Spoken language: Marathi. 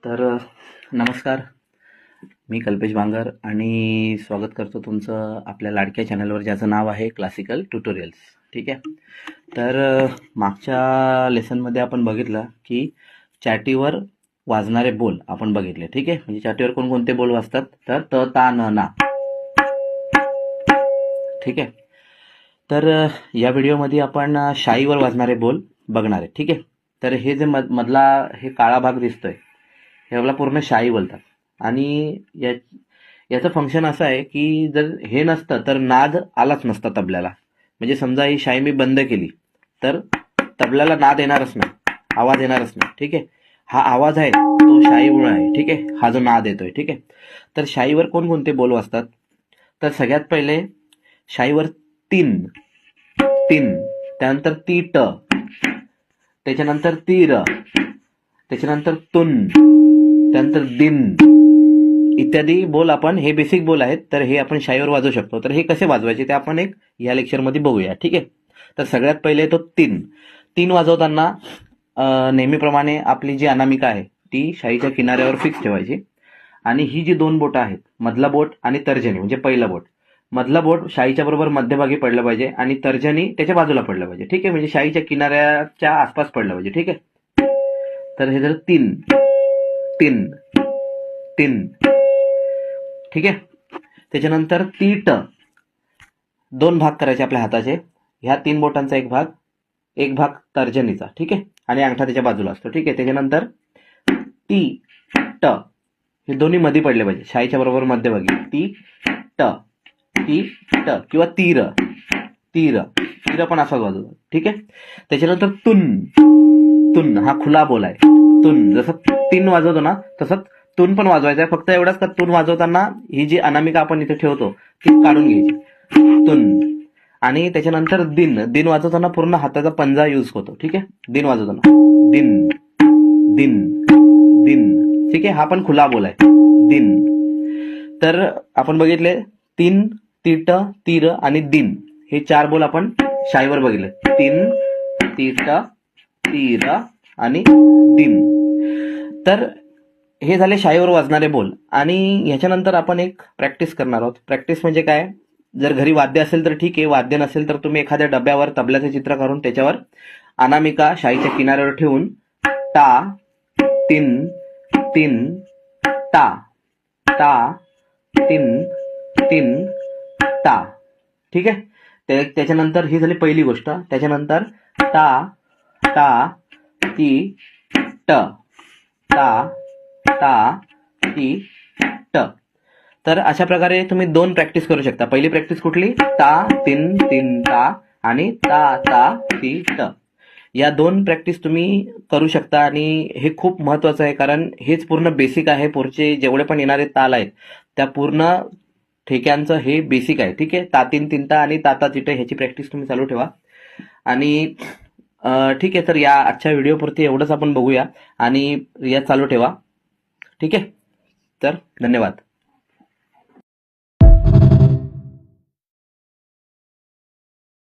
तर नमस्कार, मी कल्पेश बांगर आणि स्वागत करतो तुमचं आपल्या लाडक्या चॅनलवर, ज्याचं नाव आहे क्लासिकल ट्युटोरियल्स. ठीक आहे. तर मागच्या लेसनमध्ये आपण बघितलं की चॅटीवर वाजणारे बोल आपण बघितले. ठीक आहे. म्हणजे चॅटीवर कोणकोणते बोल वाजतात, तर त, ता, न, ना. ठीक आहे. तर या व्हिडिओमध्ये आपण शाईवर वाजणारे बोल बघणार आहे. ठीक आहे. तर हे जे मधला हे काळा भाग दिसतोय, ह्याला पूर्ण शाई बोलतात. आणि याचं फंक्शन असं आहे की जर हे नसतं तर नाद आलाच नसता तबल्याला. म्हणजे समजा ही शाई मी बंद केली तर तबल्याला नाद येणारच नाही, आवाज येणारच नाही. ठीक आहे. हा आवाज आहे तो शाईमुळे आहे. ठीक आहे. हा जो नाद येतोय. ठीक आहे. तर शाईवर कोणकोणते बोल वाजतात, तर सगळ्यात पहिले शाईवर तीन तीन, त्यानंतर ती ट, त्याच्यानंतर ती र, त्याच्यानंतर तुन, त्यानंतर दिन इत्यादी बोल आपण, हे बेसिक बोल आहेत, तर हे आपण शाईवर वाजवू शकतो. तर हे कसे वाजवायचे ते आपण या लेक्चरमध्ये बघूया. ठीक आहे. तर सगळ्यात पहिले तो तीन तीन वाजवताना नेहमीप्रमाणे आपली जी अनामिका आहे ती शाईच्या किनाऱ्यावर फिक्स ठेवायची. आणि ही जी दोन बोटं आहेत, मधला बोट आणि तर्जनी, म्हणजे पहिलं बोट, मधला बोट शाईच्या बरोबर मध्यभागी पडलं पाहिजे आणि तर्जनी त्याच्या बाजूला पडलं पाहिजे. ठीक आहे. म्हणजे शाईच्या किनाऱ्याच्या आसपास पडलं पाहिजे. ठीक आहे. तर हे जर तीन तीन तीन. ठीक आहे. त्याच्यानंतर ती ट, दोन भाग करायचे आपल्या हाताचे. ह्या तीन बोटांचा एक भाग तर्जनीचा. ठीक आहे. आणि अंगठा त्याच्या बाजूला असतो. ठीक आहे. त्याच्यानंतर ती ट, हे दोन्ही मध्ये पडले पाहिजे, शाईच्या बरोबर मध्यभागी. ती ट किंवा तीर तीर तीर पण असाच वाजवतो. ठीक आहे. त्याच्यानंतर तुन तुन, हा खुला बोल आहे. तुन, जसं तीन वाजवतो ना तसंच तुन पण वाजवायचा आहे. फक्त एवढंच का तुन वाजवताना ही जी अनामिका आपण इथे ठेवतो ती काढून घ्यायची. तुन. आणि त्याच्यानंतर दिन दिन वाजवताना पूर्ण हाताचा पंजा यूज होतो. ठीक आहे. दिन वाजवताना दिन दिन दिन. ठीक आहे. हा पण खुला बोल आहे, दिन. तर आपण बघितले तीन, तीट, तीर आणि दिन, हे चार बोल आपण शाईवर बघितले. तीन, तीट, तीर आणि दिन. तर हे झाले शाईवर वाजणारे बोल. आणि ह्याच्यानंतर आपण एक प्रॅक्टिस करणार आहोत. प्रॅक्टिस म्हणजे काय, जर घरी वाद्य असेल तर ठीक आहे, वाद्य नसेल तर तुम्ही एखाद्या डब्यावर तबल्याचे चित्र काढून त्याच्यावर अनामिका शाईच्या किनाऱ्यावर ठेवून टा, तीन तीन, टा टा, तीन तीन, टा. ठीक आहे. त्याच्यानंतर ही झाली पहिली गोष्ट. त्याच्यानंतर टा टा ती ट, टा टा ती ट. तर अशा प्रकारे तुम्ही दोन प्रॅक्टिस करू शकता. पहिली प्रॅक्टिस कुठली, टा तीन तीन टा आणि टा टा ती ट. या दोन प्रॅक्टिस तुम्ही करू शकता. आणि हे खूप महत्वाचं आहे, कारण हेच पूर्ण बेसिक आहे. पुढचे जेवढे पण येणारे ताल आहेत त्या पूर्ण ठेक्यांचं हे बेसिक आहे. ठीक आहे. ता तीन तीन टा आणि ता तिट ह्याची प्रॅक्टिस तुम्ही चालू ठेवा. आणि ठीक आहे. तर या आजच्या व्हिडिओपुरती एवढंच आपण बघूया आणि या चालू ठेवा. ठीक आहे. तर धन्यवाद.